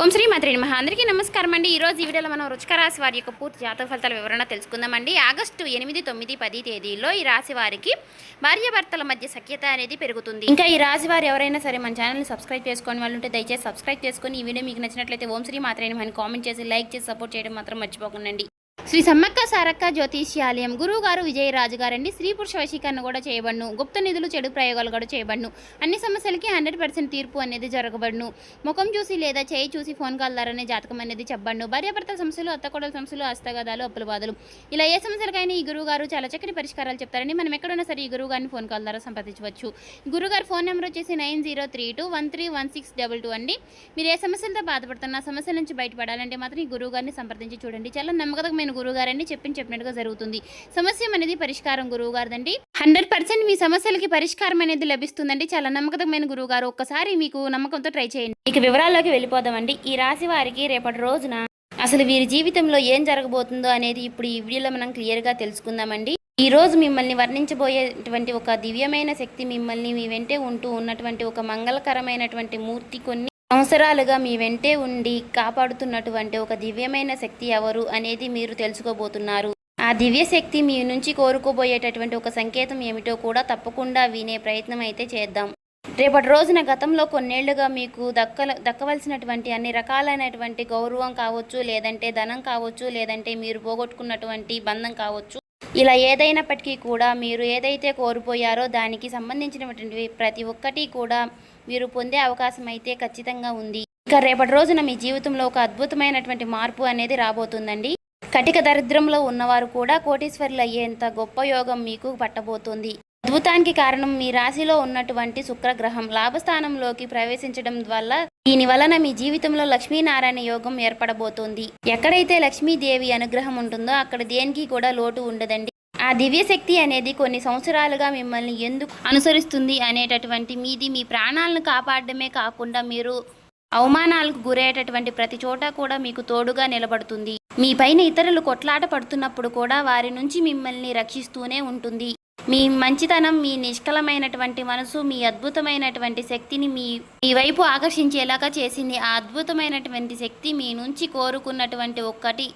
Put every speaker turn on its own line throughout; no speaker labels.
ఓం శ్రీ మాత్రే నమః. అందరికీ నమస్కారం అండి. ఈరోజు ఈ వీడియోలో మనం వృశ్చిక రాశి వారి యొక్క పూర్తి జాతక ఫలితాల వివరణ తెలుసుకుందామండి. ఆగస్టు 8, 9, 10 తేదీల్లో ఈ రాశి వారికి భార్యాభర్తల మధ్య సఖ్యత అనేది పెరుగుతుంది. ఇంకా ఈ రాశి వారు ఎవరైనా సరే మన ఛానల్ని సబ్స్క్రైబ్ చేసుకొని వాళ్ళు ఉంటే దయచేసి సబ్స్క్రైబ్ చేసుకొని ఈ వీడియో మీకు నచ్చినట్లయితే ఓం శ్రీ మాత్రే నమః అని కామెంట్ చేసి లైక్ చేసి సపోర్ట్ చేయడం మాత్రం మర్చిపోకండి. శ్రీ సమ్మక్క సారక్క జ్యోతిష్యాలయం గురువు గారు విజయరాజు గారండి. స్త్రీ పురుష వశీకరణ కూడా చేయబడును. గుప్త నిధులు చెడు ప్రయోగాలు కూడా చేయబడును. అన్ని సమస్యలకి 100% తీర్పు అనేది జరగబడును. ముఖం చూసి లేదా చేయి చూసి ఫోన్ కాల్ ద్వారానే జాతకం అనేది చెప్పబడును. భార్యాభర్తల సమస్యలు, అత్తకోడల సమస్యలు, హస్తగదాలు, అప్పుల బాధలు ఇలా ఏ సమస్యలకైనా ఈ గురువు గారు చాలా చక్కటి పరిష్కారాలు చెప్తారని మనం ఎక్కడున్నా సరే ఈ గురువు గారిని ఫోన్ కాల్ ద్వారా సంప్రదించవచ్చు. గురుగారు ఫోన్ నెంబర్ వచ్చేసి 9032131622 అండి. మీరు ఏ సమస్యలతో బాధపడుతున్నా సమస్యల నుంచి బయటపడాలంటే మాత్రం ఈ గురువు గారిని సంప్రదించి చూడండి. చాలా నమ్మకమైన గురువుగారండి. చెప్పినట్టుగా జరుగుతుంది. సమస్య అనేది పరిష్కారం గురువు గారిదండి. 100% మీ సమస్యలకి పరిష్కారం అనేది లభిస్తుందండి. చాలా నమ్మకమైన గురువు గారు. ఒక్కసారి మీకు నమ్మకంతో ట్రై చేయండి. ఇక వివరాల్లోకి వెళ్ళిపోదామండి. ఈ రాశి వారికి రేపటి రోజున అసలు వీరి జీవితంలో ఏం జరగబోతుందో అనేది ఇప్పుడు ఈ వీడియోలో మనం క్లియర్గా తెలుసుకుందామండి. ఈ రోజు మిమ్మల్ని వర్ణించబోయేటువంటి ఒక దివ్యమైన శక్తి మిమ్మల్ని మీ వెంటే ఉంటూ ఉన్నటువంటి ఒక మంగళకరమైనటువంటి మూర్తి కొన్ని సంవత్సరాలుగా మీ వెంటే ఉండి కాపాడుతున్నటువంటి ఒక దివ్యమైన శక్తి ఎవరు అనేది మీరు తెలుసుకోబోతున్నారు. ఆ దివ్య శక్తి మీ నుంచి కోరుకోబోయేటటువంటి ఒక సంకేతం ఏమిటో కూడా తప్పకుండా వినే ప్రయత్నం అయితే చేద్దాం. రేపటి రోజున గతంలో కొన్నేళ్లుగా మీకు దక్కవలసినటువంటి అన్ని రకాలైనటువంటి గౌరవం కావచ్చు, లేదంటే ధనం కావచ్చు, లేదంటే మీరు పోగొట్టుకున్నటువంటి బంధం కావచ్చు, ఇలా ఏదైనప్పటికీ కూడా మీరు ఏదైతే కోల్పోయారో దానికి సంబంధించినటువంటి ప్రతి ఒక్కటి కూడా మీరు పొందే అవకాశం అయితే ఖచ్చితంగా ఉంది. ఇక రేపటి రోజున మీ జీవితంలో ఒక అద్భుతమైనటువంటి మార్పు అనేది రాబోతుందండి. కటిక దరిద్రంలో ఉన్నవారు కూడా కోటీశ్వరులు అయ్యేంత గొప్ప యోగం మీకు పట్టబోతుంది. అద్భుతానికి కారణం మీ రాశిలో ఉన్నటువంటి శుక్రగ్రహం లాభస్థానంలోకి ప్రవేశించడం వల్ల దీని వలన మీ జీవితంలో లక్ష్మీనారాయణ యోగం ఏర్పడబోతోంది. ఎక్కడైతే లక్ష్మీదేవి అనుగ్రహం ఉంటుందో అక్కడ దేనికి కూడా లోటు ఉండదండి. ఆ దివ్యశక్తి అనేది కొన్ని సంవత్సరాలుగా మిమ్మల్ని ఎందుకు అనుసరిస్తుంది అనేటటువంటి మీది మీ ప్రాణాలను కాపాడడమే కాకుండా మీరు అవమానాలకు గురయ్యేటటువంటి ప్రతి చోట కూడా మీకు తోడుగా నిలబడుతుంది. మీ పైన ఇతరులు కొట్లాట పడుతున్నప్పుడు కూడా వారి నుంచి మిమ్మల్ని రక్షిస్తూనే ఉంటుంది. మీ మంచితనం, మీ నిష్కలమైనటువంటి మనసు, మీ అద్భుతమైనటువంటి శక్తిని మీ వైపు ఆకర్షించేలాగా చేసింది. ఆ అద్భుతమైనటువంటి శక్తి మీ నుంచి కోరుకున్నటువంటి ఒక్కటి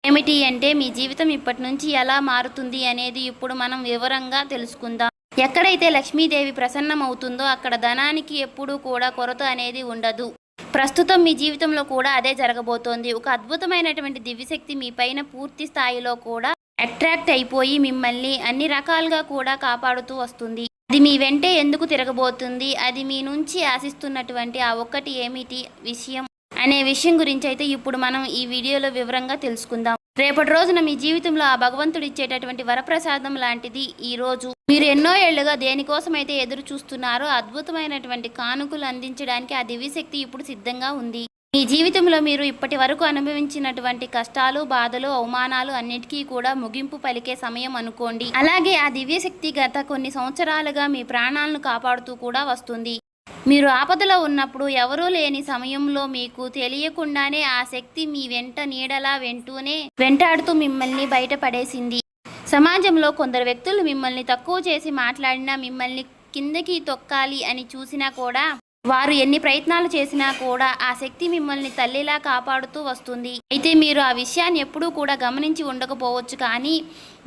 ఏమిటి అంటే మీ జీవితం ఇప్పటి నుంచి ఎలా మారుతుంది అనేది ఇప్పుడు మనం వివరంగా తెలుసుకుందాం. ఎక్కడైతే లక్ష్మీదేవి ప్రసన్నమవుతుందో అక్కడ ధనానికి ఎప్పుడూ కూడా కొరత అనేది ఉండదు. ప్రస్తుతం మీ జీవితంలో కూడా అదే జరగబోతోంది. ఒక అద్భుతమైనటువంటి దివ్యశక్తి మీ పైన పూర్తి స్థాయిలో కూడా అట్రాక్ట్ అయిపోయి మిమ్మల్ని అన్ని రకాలుగా కూడా కాపాడుతూ వస్తుంది. అది మీ వెంటే ఎందుకు తిరగబోతుంది, అది మీ నుంచి ఆశిస్తున్నటువంటి ఆ ఒక్కటి ఏమిటి విషయం అనే విషయం గురించి అయితే ఇప్పుడు మనం ఈ వీడియోలో వివరంగా తెలుసుకుందాం. రేపటి రోజున మీ జీవితంలో ఆ భగవంతుడు ఇచ్చేటటువంటి వరప్రసాదం లాంటిది ఈ రోజు. మీరు ఎన్నో ఏళ్లుగా దేనికోసం అయితే ఎదురు చూస్తున్నారో అద్భుతమైనటువంటి కానుకలు అందించడానికి ఆ దివ్యశక్తి ఇప్పుడు సిద్ధంగా ఉంది. మీ జీవితంలో మీరు ఇప్పటి వరకు అనుభవించినటువంటి కష్టాలు, బాధలు, అవమానాలు అన్నిటికీ కూడా ముగింపు పలికే సమయం అనుకోండి. అలాగే ఆ దివ్యశక్తి గత కొన్ని సంవత్సరాలుగా మీ ప్రాణాలను కాపాడుతూ కూడా వస్తుంది. మీరు ఆపదలో ఉన్నప్పుడు ఎవరూ లేని సమయంలో మీకు తెలియకుండానే ఆ శక్తి మీ వెంట నీడలా వెంటాడుతూ మిమ్మల్ని బయటపడేసింది. సమాజంలో కొందరు వ్యక్తులు మిమ్మల్ని తక్కువ చేసి మాట్లాడినా, మిమ్మల్ని కిందకి తొక్కాలి అని చూసినా కూడా, వారు ఎన్ని ప్రయత్నాలు చేసినా కూడా ఆ శక్తి మిమ్మల్ని తల్లిలా కాపాడుతూ వస్తుంది. అయితే మీరు ఆ విషయాన్ని ఎప్పుడూ కూడా గమనించి ఉండకపోవచ్చు, కానీ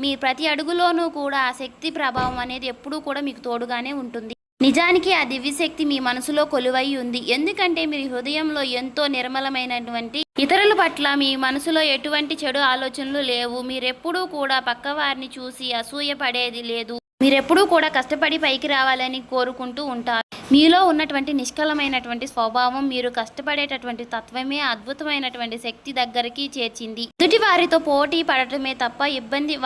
మీ ప్రతి అడుగులోనూ కూడా ఆ శక్తి ప్రభావం అనేది ఎప్పుడూ కూడా మీకు తోడుగానే ఉంటుంది. నిజానికి ఆ దివ్యశక్తి మీ మనసులో కొలువై ఉంది. ఎందుకంటే మీ హృదయంలో ఎంతో నిర్మలమైనటువంటి ఇతరుల పట్ల మీ మనసులో ఎటువంటి చెడు ఆలోచనలు లేవు. మీరెప్పుడూ కూడా పక్కవారిని చూసి అసూయ పడేది లేదు. మీరెప్పుడూ కూడా కష్టపడి పైకి రావాలని కోరుకుంటూ ఉంటారు. మీలో ఉన్నటువంటి నిష్కలమైనటువంటి స్వభావం, మీరు కష్టపడేటటువంటి తత్వమే అద్భుతమైనటువంటి శక్తి దగ్గరికి చేర్చింది. ఎదుటి వారితో పోటీ పడటమే తప్ప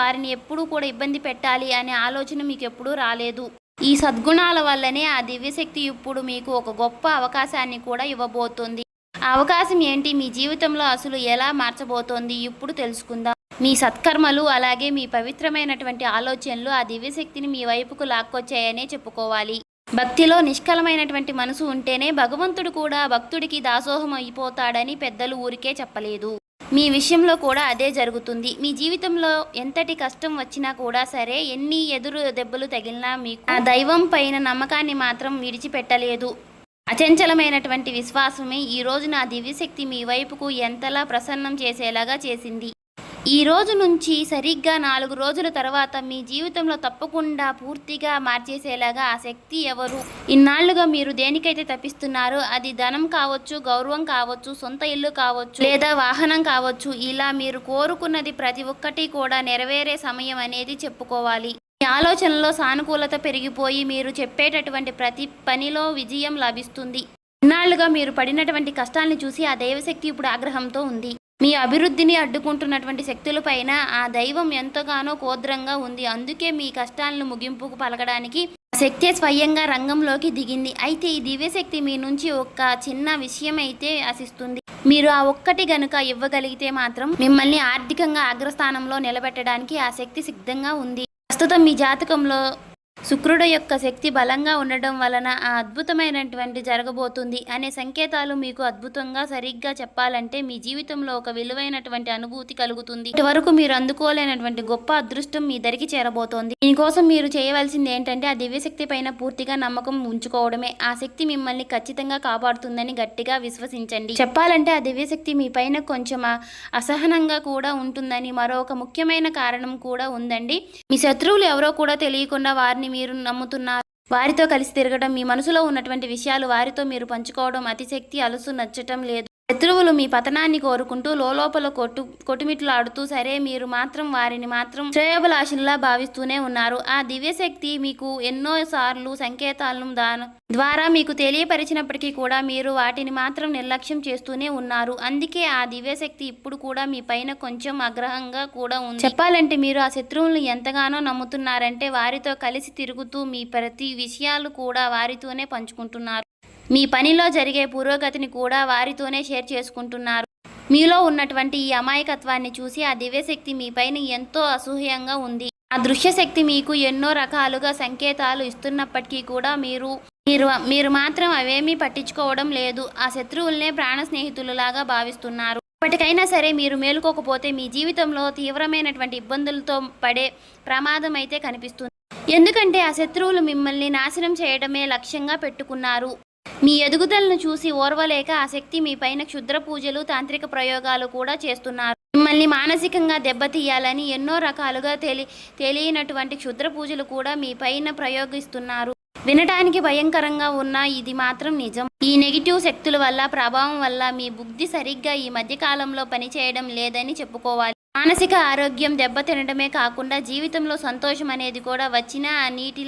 వారిని ఎప్పుడూ కూడా ఇబ్బంది పెట్టాలి అనే ఆలోచన మీకు ఎప్పుడూ రాలేదు. ఈ సద్గుణాల వల్లనే ఆ దివ్యశక్తి ఇప్పుడు మీకు ఒక గొప్ప అవకాశాన్ని కూడా ఇవ్వబోతోంది. ఆ అవకాశం ఏంటి, మీ జీవితంలో అసలు ఎలా మార్చబోతోంది ఇప్పుడు తెలుసుకుందాం. మీ సత్కర్మలు అలాగే మీ పవిత్రమైనటువంటి ఆలోచనలు ఆ దివ్యశక్తిని మీ వైపుకు లాక్కొచ్చాయనే చెప్పుకోవాలి. భక్తిలో నిష్కలమైనటువంటి మనసు ఉంటేనే భగవంతుడు కూడా భక్తుడికి దాసోహం అయిపోతాడని పెద్దలు ఊరికే చెప్పలేదు. మీ విషయంలో కూడా అదే జరుగుతుంది. మీ జీవితంలో ఎంతటి కష్టం వచ్చినా కూడా సరే, ఎన్ని ఎదురు దెబ్బలు తగిలినా మీకు ఆ దైవం పైన నమ్మకాన్ని మాత్రం విడిచిపెట్టలేదు. అచంచలమైనటువంటి విశ్వాసమే ఈ రోజు నా దివ్యశక్తి మీ వైపుకు ఎంతలా ప్రసన్నం చేసేలాగా చేసింది. ఈ రోజు నుంచి సరిగ్గా 4 రోజుల తర్వాత మీ జీవితంలో తప్పకుండా పూర్తిగా మార్చేసేలాగా ఆ శక్తి ఎవరు? ఇన్నాళ్లుగా మీరు దేనికైతే తప్పిస్తున్నారో అది ధనం కావచ్చు, గౌరవం కావచ్చు, సొంత ఇల్లు కావచ్చు, లేదా వాహనం కావచ్చు, ఇలా మీరు కోరుకున్నది ప్రతి ఒక్కటి కూడా నెరవేరే సమయం అనేది చెప్పుకోవాలి. మీ ఆలోచనలో సానుకూలత పెరిగిపోయి మీరు చెప్పేటటువంటి ప్రతి పనిలో విజయం లభిస్తుంది. ఇన్నాళ్లుగా మీరు పడినటువంటి కష్టాన్ని చూసి ఆ దైవశక్తి ఇప్పుడు ఆగ్రహంతో ఉంది. మీ అభివృద్ధిని అడ్డుకుంటున్నటువంటి శక్తులపైన ఆ దైవం ఎంతగానో కోద్రంగా ఉంది. అందుకే మీ కష్టాలను ముగింపుకు పలకడానికి ఆ శక్తి స్వయంగా రంగంలోకి దిగింది. అయితే ఈ దివ్యశక్తి మీ నుంచి ఒక చిన్న విషయం అయితే ఆశిస్తుంది. మీరు ఆ ఒక్కటి గనుక ఇవ్వగలిగితే మాత్రం మిమ్మల్ని ఆర్థికంగా అగ్రస్థానంలో నిలబెట్టడానికి ఆ శక్తి సిద్ధంగా ఉంది. ప్రస్తుతం మీ జాతకంలో శుక్రుడు యొక్క శక్తి బలంగా ఉండడం వలన ఆ అద్భుతమైనటువంటి జరగబోతుంది అనే సంకేతాలు మీకు అద్భుతంగా సరిగ్గా చెప్పాలంటే మీ జీవితంలో ఒక విలువైనటువంటి అనుభూతి కలుగుతుంది. ఇటువరకు మీరు అందుకోలేనటువంటి గొప్ప అదృష్టం మీ దరికి చేరబోతోంది. దీనికోసం మీరు చేయవలసింది ఏంటంటే ఆ దివ్యశక్తి పైన పూర్తిగా నమ్మకం ఉంచుకోవడమే. ఆ శక్తి మిమ్మల్ని ఖచ్చితంగా కాపాడుతుందని గట్టిగా విశ్వసించండి. చెప్పాలంటే ఆ దివ్యశక్తి మీ పైన కొంచెం అసహనంగా కూడా ఉంటుందని మరొక ముఖ్యమైన కారణం కూడా ఉందండి. మీ శత్రువులు ఎవరో కూడా తెలియకుండా వారిని మీరు నమ్ముతున్నారు. వారితో కలిసి తిరగడం, మీ మనసులో ఉన్నటువంటి విషయాలు వారితో మీరు పంచుకోవడం అతిశక్తి అలుసు నచ్చటం లేదు. శత్రువులు మీ పతనాన్ని కోరుకుంటూ లోపల కొట్టుమిట్లాడుతూ సరే మీరు మాత్రం వారిని మాత్రం శ్రేయోభిలాషుల్లా భావిస్తూనే ఉన్నారు. ఆ దివ్యశక్తి మీకు ఎన్నో సార్లు సంకేతాలను ద్వారా మీకు తెలియపరిచినప్పటికీ కూడా మీరు వాటిని మాత్రం నిర్లక్ష్యం చేస్తూనే ఉన్నారు. అందుకే ఆ దివ్యశక్తి ఇప్పుడు కూడా మీ పైన కొంచెం ఆగ్రహంగా కూడా ఉంది. చెప్పాలంటే మీరు ఆ శత్రువులను ఎంతగానో నమ్ముతున్నారంటే వారితో కలిసి తిరుగుతూ మీ ప్రతి విషయాలు కూడా వారితోనే పంచుకుంటున్నారు. మీ పనిలో జరిగే పురోగతిని కూడా వారితోనే షేర్ చేసుకుంటున్నారు. మీలో ఉన్నటువంటి ఈ అమాయకత్వాన్ని చూసి ఆ దివ్యశక్తి మీ పైన ఎంతో అసూయంగా ఉంది. ఆ దృశ్యశక్తి మీకు ఎన్నో రకాలుగా సంకేతాలు ఇస్తున్నప్పటికీ కూడా మీరు మాత్రం అవేమీ పట్టించుకోవడం లేదు. ఆ శత్రువులనే ప్రాణ స్నేహితులలాగా భావిస్తున్నారు. ఇప్పటికైనా సరే మీరు మేలుకోకపోతే మీ జీవితంలో తీవ్రమైనటువంటి ఇబ్బందులతో పడే ప్రమాదం అయితే కనిపిస్తుంది. ఎందుకంటే ఆ శత్రువులు మిమ్మల్ని నాశనం చేయడమే లక్ష్యంగా పెట్టుకున్నారు. మీ ఎదుగుదలను చూసి ఓర్వలేక ఆ శక్తి మీ పైన క్షుద్ర పూజలు, తాంత్రిక ప్రయోగాలు కూడా చేస్తున్నారు. మిమ్మల్ని మానసికంగా దెబ్బతీయాలని ఎన్నో రకాలుగా తెలియనటువంటి క్షుద్ర పూజలు కూడా మీ పైన ప్రయోగిస్తున్నారు. వినటానికి భయంకరంగా ఉన్న ఇది మాత్రం నిజం. ఈ నెగిటివ్ శక్తుల వల్ల ప్రభావం వల్ల మీ బుద్ధి సరిగ్గా ఈ మధ్యకాలంలో పనిచేయడం లేదని చెప్పుకోవాలి. మానసిక ఆరోగ్యం దెబ్బతినడమే కాకుండా జీవితంలో సంతోషం అనేది కూడా వచ్చిన నీటి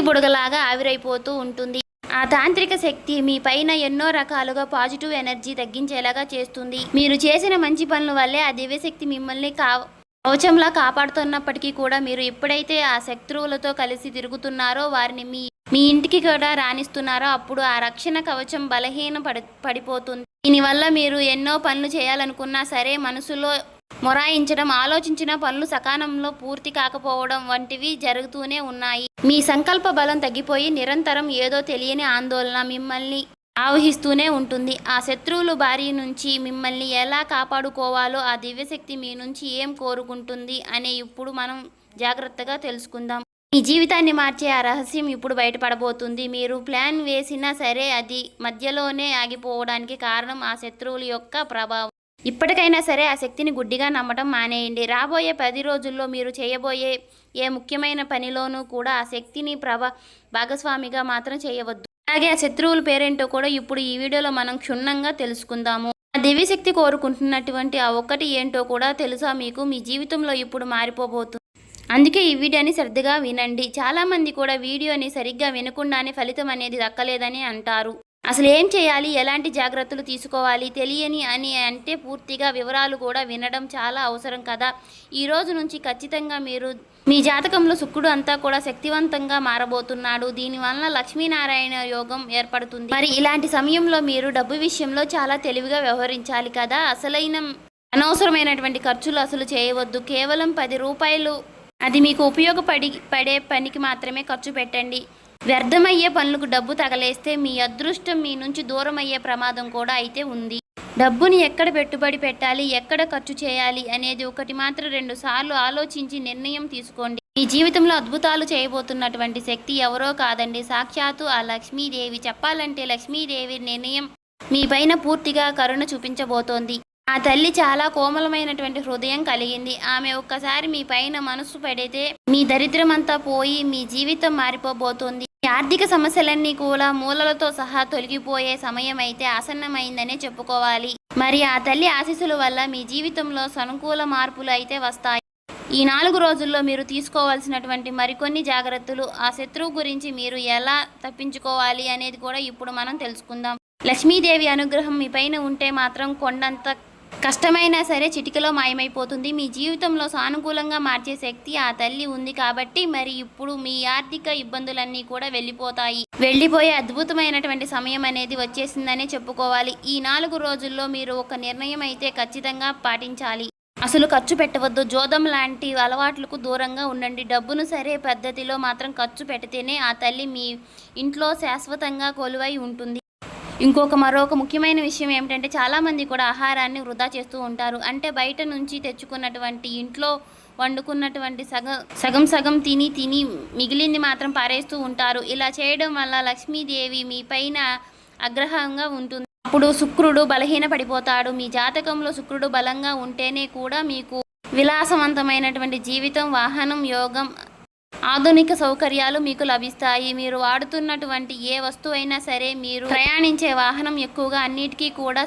బుడగలాగా ఆవిరైపోతూ ఉంటుంది. ఆ తాంత్రిక శక్తి మీ పైన ఎన్నో రకాలుగా పాజిటివ్ ఎనర్జీ తగ్గించేలాగా చేస్తుంది. మీరు చేసిన మంచి పనుల వల్లే ఆ దివ్యశక్తి మిమ్మల్ని కవచంలా కాపాడుతున్నప్పటికీ కూడా మీరు ఎప్పుడైతే ఆ శత్రువులతో కలిసి తిరుగుతున్నారో వారిని మీ ఇంటికి కూడా రాణిస్తున్నారో అప్పుడు ఆ రక్షణ కవచం పడిపోతుంది. దీనివల్ల మీరు ఎన్నో పనులు చేయాలనుకున్నా సరే మనసులో మొరాయించడం, ఆలోచించిన పనులు సకాలంలో పూర్తి కాకపోవడం వంటివి జరుగుతూనే ఉన్నాయి. మీ సంకల్ప బలం తగ్గిపోయి నిరంతరం ఏదో తెలియని ఆందోళన మిమ్మల్ని ఆవహిస్తూనే ఉంటుంది. ఆ శత్రువుల బారి నుంచి మిమ్మల్ని ఎలా కాపాడుకోవాలో ఆ దివ్యశక్తి మీ నుంచి ఏం కోరుకుంటుంది అనే ఇప్పుడు మనం జాగ్రత్తగా తెలుసుకుందాం. మీ జీవితాన్ని మార్చే ఆ రహస్యం ఇప్పుడు బయటపడబోతుంది. మీరు ప్లాన్ వేసినా సరే అది మధ్యలోనే ఆగిపోవడానికి కారణం ఆ శత్రువుల యొక్క ప్రభావం. ఇప్పటికైనా సరే ఆ శక్తిని గుడ్డిగా నమ్మటం మానేయండి. రాబోయే 10 రోజుల్లో మీరు చేయబోయే ఏ ముఖ్యమైన పనిలోనూ కూడా ఆ శక్తిని భాగస్వామిగా మాత్రం చేయవద్దు. అలాగే ఆ శత్రువుల పేరేంటో కూడా ఇప్పుడు ఈ వీడియోలో మనం క్షుణ్ణంగా తెలుసుకుందాము. ఆ దివ్యశక్తి కోరుకుంటున్నటువంటి ఆ ఒక్కటి ఏంటో కూడా తెలుసా మీకు? మీ జీవితంలో ఇప్పుడు మారిపోబోతుంది. అందుకే ఈ వీడియోని శ్రద్ధగా వినండి. చాలామంది కూడా వీడియోని సరిగ్గా వినకుండానే ఫలితం అనేది దక్కలేదని అంటారు. అసలు ఏం చేయాలి, ఎలాంటి జాగ్రత్తలు తీసుకోవాలి తెలియని అని అంటే పూర్తిగా వివరాలు కూడా వినడం చాలా అవసరం కదా. ఈ రోజు నుంచి ఖచ్చితంగా మీ జాతకంలో శుక్రుడు అంతా కూడా శక్తివంతంగా మారబోతున్నాడు. దీనివల్ల లక్ష్మీనారాయణ యోగం ఏర్పడుతుంది. మరి ఇలాంటి సమయంలో మీరు డబ్బు విషయంలో చాలా తెలివిగా వ్యవహరించాలి కదా. అనవసరమైనటువంటి ఖర్చులు అసలు చేయవద్దు. కేవలం 10 రూపాయలు అది మీకు ఉపయోగపడే పనికి మాత్రమే ఖర్చు పెట్టండి. వ్యర్థమయ్యే పనులకు డబ్బు తగలేస్తే మీ అదృష్టం మీ నుంచి దూరం అయ్యే ప్రమాదం కూడా అయితే ఉంది. డబ్బుని ఎక్కడ పెట్టుబడి పెట్టాలి, ఎక్కడ ఖర్చు చేయాలి అనేది ఒకటి మాత్రం 2 సార్లు ఆలోచించి నిర్ణయం తీసుకోండి. మీ జీవితంలో అద్భుతాలు చేయబోతున్నటువంటి శక్తి ఎవరో కాదండి, సాక్షాత్తు ఆ లక్ష్మీదేవి. చెప్పాలంటే లక్ష్మీదేవి నిర్ణయం మీ పైన పూర్తిగా కరుణ చూపించబోతోంది. ఆ తల్లి చాలా కోమలమైనటువంటి హృదయం కలిగింది. ఆమె ఒక్కసారి మీ పైన మనసు పెడితే మీ దరిద్రమంతా పోయి మీ జీవితం మారిపోబోతోంది. మీ ఆర్థిక సమస్యలన్నీ కూడా మూలలతో సహా తొలగిపోయే సమయం అయితే ఆసన్నమైందనే చెప్పుకోవాలి. మరి ఆ తల్లి ఆశీస్సుల వల్ల మీ జీవితంలో సానుకూల మార్పులు అయితే వస్తాయి. ఈ 4 రోజుల్లో మీరు తీసుకోవాల్సినటువంటి మరికొన్ని జాగ్రత్తలు, ఆ శత్రువు గురించి మీరు ఎలా తప్పించుకోవాలి అనేది కూడా ఇప్పుడు మనం తెలుసుకుందాం. లక్ష్మీదేవి అనుగ్రహం మీ పైన ఉంటే మాత్రం కొండంత కష్టమైనా సరే చిటికలో మాయమైపోతుంది. మీ జీవితంలో సానుకూలంగా మార్చే శక్తి ఆ తల్లి ఉంది కాబట్టి మరి ఇప్పుడు మీ ఆర్థిక ఇబ్బందులన్నీ కూడా వెళ్ళిపోయే అద్భుతమైనటువంటి సమయం అనేది వచ్చేసిందనే చెప్పుకోవాలి. ఈ 4 రోజుల్లో మీరు ఒక నిర్ణయం అయితే ఖచ్చితంగా పాటించాలి. అసలు ఖర్చు పెట్టవద్దు. జోదం లాంటి అలవాట్లకు దూరంగా ఉండండి. డబ్బును సరే పద్ధతిలో మాత్రం ఖర్చు పెడితేనే ఆ తల్లి మీ ఇంట్లో శాశ్వతంగా కొలువై ఉంటుంది. మరొక ముఖ్యమైన విషయం ఏమిటంటే చాలామంది కూడా ఆహారాన్ని వృధా చేస్తూ ఉంటారు. అంటే బయట నుంచి తెచ్చుకున్నటువంటి ఇంట్లో వండుకున్నటువంటి సగం తిని మిగిలింది మాత్రం పారేస్తూ ఉంటారు. ఇలా చేయడం వల్ల లక్ష్మీదేవి మీ పైన ఆగ్రహంగా ఉంటుంది. అప్పుడు శుక్రుడు బలహీన పడిపోతాడు. మీ జాతకంలో శుక్రుడు బలంగా ఉంటేనే కూడా మీకు విలాసవంతమైనటువంటి జీవితం, వాహనం, యోగం, ఆధునిక సౌకర్యాలు మీకు లభిస్తాయి. మీరు వాడుతున్నటువంటి ఏ వస్తువైనా సరే, మీరు ప్రయాణించే వాహనం ఎక్కువగా అన్నిటికీ కూడా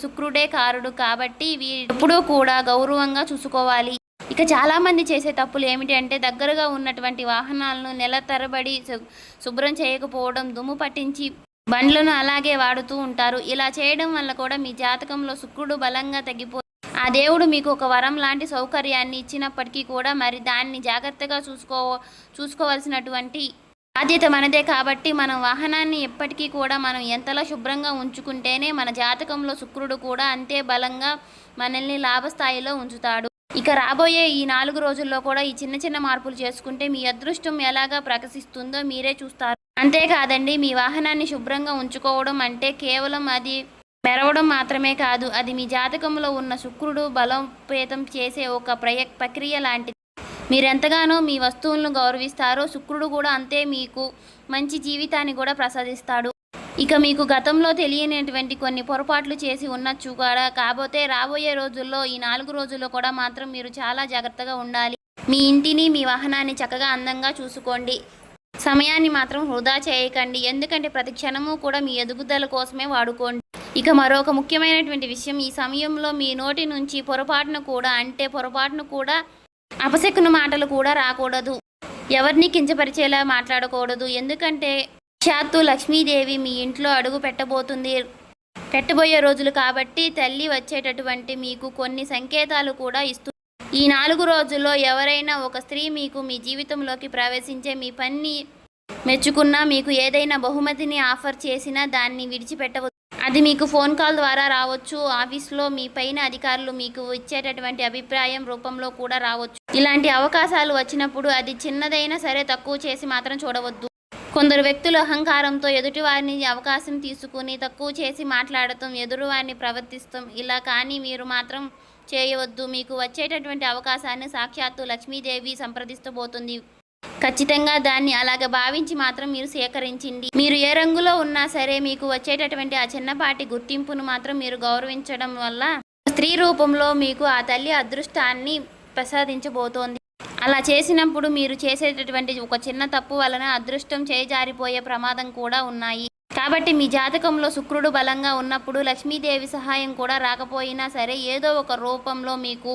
శుక్రుడే కారుడు కాబట్టి ఎప్పుడూ కూడా గౌరవంగా చూసుకోవాలి. ఇక చాలామంది చేసే తప్పులు ఏమిటి అంటే దగ్గరగా ఉన్నటువంటి వాహనాలను నెల తరబడి శుభ్రం చేయకపోవడం, దుమ్ము పట్టించి బండ్లను అలాగే వాడుతూ ఉంటారు. ఇలా చేయడం వల్ల కూడా మీ జాతకంలో శుక్రుడు బలంగా తగ్గిపోయి ఆ దేవుడు మీకు ఒక వరం లాంటి సౌకర్యాన్ని ఇచ్చినప్పటికీ కూడా మరి దాన్ని జాగ్రత్తగా చూసుకోవాల్సినటువంటి బాధ్యత మనదే. కాబట్టి మనం వాహనాన్ని ఎప్పటికీ కూడా మనం ఎంతలా శుభ్రంగా ఉంచుకుంటేనే మన జాతకంలో శుక్రుడు కూడా అంతే బలంగా మనల్ని లాభస్థాయిలో ఉంచుతాడు. ఇక రాబోయే ఈ 4 రోజుల్లో కూడా ఈ చిన్న మార్పులు చేసుకుంటే మీ అదృష్టం ఎలాగా ప్రకాశిస్తుందో మీరే చూస్తారు. అంతేకాదండి, మీ వాహనాన్ని శుభ్రంగా ఉంచుకోవడం అంటే కేవలం అది మెరవడం మాత్రమే కాదు, అది మీ జాతకంలో ఉన్న శుక్రుడు బలోపేతం చేసే ఒక ప్రక్రియ లాంటిది. మీరెంతగానో మీ వస్తువులను గౌరవిస్తారో శుక్రుడు కూడా అంతే మీకు మంచి జీవితాన్ని కూడా ప్రసాదిస్తాడు. ఇక మీకు గతంలో తెలియనటువంటి కొన్ని పొరపాట్లు చేసి ఉండొచ్చు కూడా. కాకపోతే రాబోయే రోజుల్లో ఈ 4 రోజుల్లో కూడా మాత్రం మీరు చాలా జాగ్రత్తగా ఉండాలి. మీ ఇంటిని, మీ వాహనాన్ని చక్కగా అందంగా చూసుకోండి. సమయాన్ని మాత్రం వృధా చేయకండి. ఎందుకంటే ప్రతి క్షణము కూడా మీ ఎదుగుదల కోసమే వాడుకోండి. ఇక మరొక ముఖ్యమైనటువంటి విషయం, ఈ సమయంలో మీ నోటి నుంచి పొరపాటును కూడా అపశకున మాటలు కూడా రాకూడదు. ఎవరిని కించపరిచేలా మాట్లాడకూడదు. ఎందుకంటే సాక్షాత్తు లక్ష్మీదేవి మీ ఇంట్లో అడుగు పెట్టబోయే రోజులు కాబట్టి తల్లి వచ్చేటటువంటి మీకు కొన్ని సంకేతాలు కూడా ఇస్తుంది. ఈ 4 రోజుల్లో ఎవరైనా ఒక స్త్రీ మీకు మీ జీవితంలోకి ప్రవేశించే మీ పని మెచ్చుకున్నా, మీకు ఏదైనా బహుమతిని ఆఫర్ చేసినా దాన్ని విడిచిపెట్టవద్దు. అది మీకు ఫోన్ కాల్ ద్వారా రావచ్చు. ఆఫీస్లో మీ పైన అధికారులు మీకు ఇచ్చేటటువంటి అభిప్రాయం రూపంలో కూడా రావచ్చు. ఇలాంటి అవకాశాలు వచ్చినప్పుడు అది చిన్నదైనా సరే తక్కువ చేసి మాత్రం చూడవద్దు. కొందరు వ్యక్తులు అహంకారంతో ఎదుటివారిని అవకాశం తీసుకుని తక్కువ చేసి మాట్లాడటం, ఎదురువారిని ప్రవర్తిస్తాం. ఇలా కానీ మీరు మాత్రం చేయవద్దు. మీకు వచ్చేటటువంటి అవకాశాన్ని సాక్షాత్తు లక్ష్మీదేవి సంప్రదిస్తబోతుంది. ఖచ్చితంగా దాన్ని అలాగ భావించి మాత్రం మీరు సేకరించండి. మీరు ఏ రంగులో ఉన్నా సరే మీకు వచ్చేటటువంటి ఆ చిన్నపాటి గుర్తింపును మాత్రం మీరు గౌరవించడం వల్ల స్త్రీ రూపంలో మీకు ఆ తల్లి అదృష్టాన్ని ప్రసాదించబోతోంది. అలా చేసినప్పుడు మీరు చేసేటటువంటి ఒక చిన్న తప్పు వలన అదృష్టం చేజారిపోయే ప్రమాదం కూడా ఉన్నాయి. కాబట్టి మీ జాతకంలో శుక్రుడు బలంగా ఉన్నప్పుడు లక్ష్మీదేవి సహాయం కూడా రాకపోయినా సరే ఏదో ఒక రూపంలో మీకు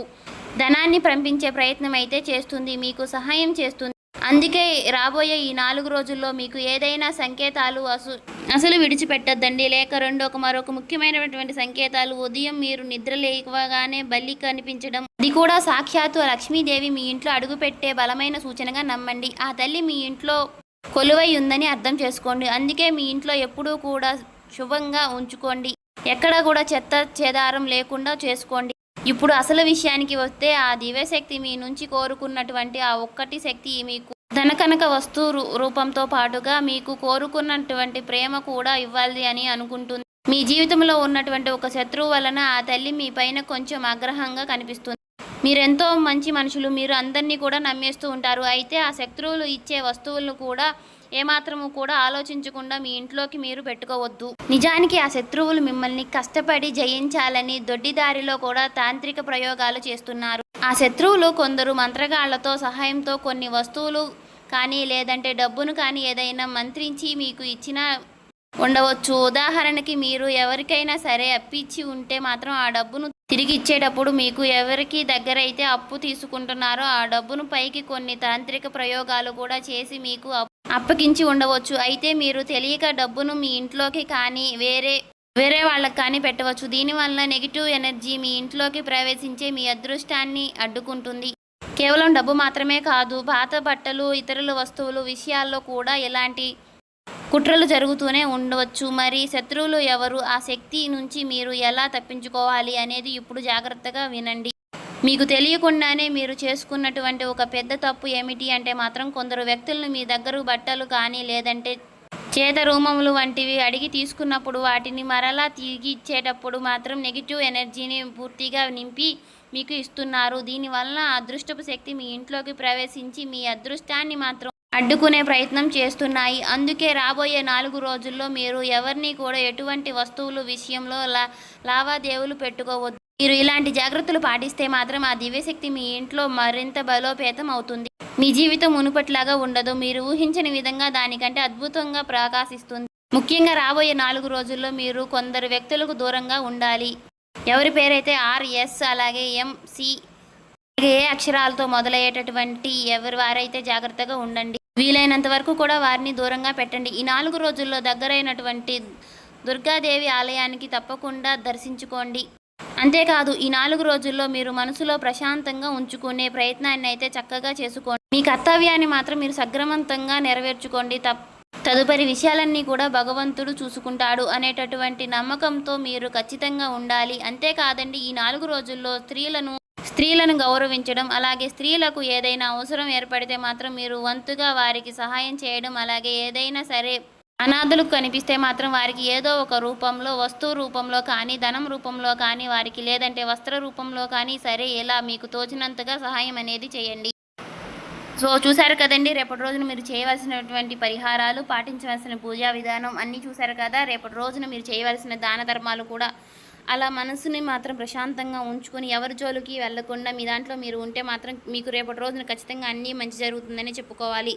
ధనాన్ని పంపించే ప్రయత్నం అయితే చేస్తుంది, మీకు సహాయం చేస్తుంది. అందుకే రాబోయే ఈ 4 రోజుల్లో మీకు ఏదైనా సంకేతాలు అసలు విడిచిపెట్టద్దండి. లేక మరొక ముఖ్యమైనటువంటి సంకేతాలు, ఉదయం మీరు నిద్ర లేవగానే బల్లి కనిపించడం, అది కూడా సాక్షాత్తు లక్ష్మీదేవి మీ ఇంట్లో అడుగుపెట్టే బలమైన సూచనగా నమ్మండి. ఆ తల్లి మీ ఇంట్లో కొలువై ఉందని అర్థం చేసుకోండి. అందుకే మీ ఇంట్లో ఎప్పుడూ కూడా శుభంగా ఉంచుకోండి. ఎక్కడ కూడా చెత్త చెదారం లేకుండా చేసుకోండి. ఇప్పుడు అసలు విషయానికి వస్తే ఆ దివ్యశక్తి మీ నుంచి కోరుకున్నటువంటి ఆ ఒక్కటి శక్తి మీకు ధనకనక వస్తు రూపంతో పాటుగా మీకు కోరుకున్నటువంటి ప్రేమ కూడా ఇవ్వాలి అని అనుకుంటుంది. మీ జీవితంలో ఉన్నటువంటి ఒక శత్రువు వలన ఆ తల్లి మీ పైన కొంచెం ఆగ్రహంగా కనిపిస్తుంది. మీరెంతో మంచి మనుషులు, మీరు అందరినీ కూడా నమ్మేస్తూ ఉంటారు. అయితే ఆ శత్రువులు ఇచ్చే వస్తువులను కూడా ఏమాత్రము కూడా ఆలోచించకుండా మీ ఇంట్లోకి మీరు పెట్టుకోవద్దు. నిజానికి ఆ శత్రువులు మిమ్మల్ని కష్టపడి జయించాలని దొడ్డిదారిలో కూడా తాంత్రిక ప్రయోగాలు చేస్తున్నారు. ఆ శత్రువులు కొందరు మంత్రగాళ్లతో సహాయంతో కొన్ని వస్తువులు కానీ లేదంటే డబ్బును కానీ ఏదైనా మంత్రించి మీకు ఇచ్చిన ఉండవచ్చు. ఉదాహరణకి మీరు ఎవరికైనా సరే అప్పిచ్చి ఉంటే మాత్రం ఆ డబ్బును తిరిగి ఇచ్చేటప్పుడు మీకు ఎవరికి దగ్గరైతే అప్పు తీసుకుంటున్నారో ఆ డబ్బును పైకి కొన్ని తాంత్రిక ప్రయోగాలు కూడా చేసి మీకు అప్పగించి ఉండవచ్చు. అయితే మీరు తెలియక డబ్బును మీ ఇంట్లోకి కానీ వేరే వాళ్ళకి కానీ పెట్టవచ్చు. దీనివల్ల నెగిటివ్ ఎనర్జీ మీ ఇంట్లోకి ప్రవేశించే మీ అదృష్టాన్ని అడ్డుకుంటుంది. కేవలం డబ్బు మాత్రమే కాదు, పాత బట్టలు, ఇతరుల వస్తువులు విషయాల్లో కూడా ఇలాంటి కుట్రలు జరుగుతూనే ఉండవచ్చు. మరి శత్రువులు ఎవరు, ఆ శక్తి నుంచి మీరు ఎలా తప్పించుకోవాలి అనేది ఇప్పుడు జాగ్రత్తగా వినండి. మీకు తెలియకుండానే మీరు చేసుకున్నటువంటి ఒక పెద్ద తప్పు ఏమిటి అంటే మాత్రం కొందరు వ్యక్తులను మీ దగ్గర బట్టలు కానీ లేదంటే చేత రూమములు వంటివి అడిగి తీసుకున్నప్పుడు వాటిని మరలా తిరిగి ఇచ్చేటప్పుడు మాత్రం నెగిటివ్ ఎనర్జీని పూర్తిగా నింపి మీకు ఇస్తున్నారు. దీనివల్ల అదృష్టపు శక్తి మీ ఇంట్లోకి ప్రవేశించి మీ అదృష్టాన్ని మాత్రం అడ్డుకునే ప్రయత్నం చేస్తున్నాయి. అందుకే రాబోయే 4 రోజుల్లో మీరు ఎవరిని కూడా ఎటువంటి వస్తువులు విషయంలో లావాదేవీలు పెట్టుకోవద్దు. మీరు ఇలాంటి జాగ్రత్తలు పాటిస్తే మాత్రం ఆ దివ్యశక్తి మీ ఇంట్లో మరింత బలోపేతం అవుతుంది. మీ జీవితం మునుపట్లాగా ఉండదు. మీరు ఊహించని విధంగా దానికంటే అద్భుతంగా ప్రకాశిస్తుంది. ముఖ్యంగా రాబోయే 4 రోజుల్లో మీరు కొందరు వ్యక్తులకు దూరంగా ఉండాలి. ఎవరి పేరైతే RS అలాగే MC ఏ అక్షరాలతో మొదలయ్యేటటువంటి ఎవరి వారైతే జాగ్రత్తగా ఉండండి. వీలైనంత వరకు కూడా వారిని దూరంగా పెట్టండి. ఈ 4 రోజుల్లో దగ్గరైనటువంటి దుర్గాదేవి ఆలయానికి తప్పకుండా దర్శించుకోండి. అంతేకాదు ఈ 4 రోజుల్లో మీరు మనసులో ప్రశాంతంగా ఉంచుకునే ప్రయత్నాన్ని అయితే చక్కగా చేసుకోండి. మీ కర్తవ్యాన్ని మాత్రం మీరు సక్రమంతంగా నెరవేర్చుకోండి. తదుపరి విషయాలన్నీ కూడా భగవంతుడు చూసుకుంటాడు అనేటటువంటి నమ్మకంతో మీరు ఖచ్చితంగా ఉండాలి. అంతేకాదండి ఈ 4 రోజుల్లో స్త్రీలను గౌరవించడం, అలాగే స్త్రీలకు ఏదైనా అవసరం ఏర్పడితే మాత్రం మీరు వంతుగా వారికి సహాయం చేయడం, అలాగే ఏదైనా సరే అనాథలకు కనిపిస్తే మాత్రం వారికి ఏదో ఒక రూపంలో, వస్తువు రూపంలో కానీ, ధనం రూపంలో కానీ, వారికి లేదంటే వస్త్ర రూపంలో కానీ సరే ఇలా మీకు తోచినంతగా సహాయం అనేది చేయండి. సో చూశారు కదండి, రేపటి రోజున మీరు చేయవలసినటువంటి పరిహారాలు, పాటించవలసిన పూజా విధానం అన్నీ చూశారు కదా. రేపటి రోజున మీరు చేయవలసిన దాన ధర్మాలు కూడా అలా మనసుని మాత్రం ప్రశాంతంగా ఉంచుకొని ఎవరి జోలికి వెళ్లకుండా మీ దాంట్లో మీరు ఉంటే మాత్రం మీకు రేపటి రోజున ఖచ్చితంగా అన్నీ మంచి జరుగుతుందని చెప్పుకోవాలి.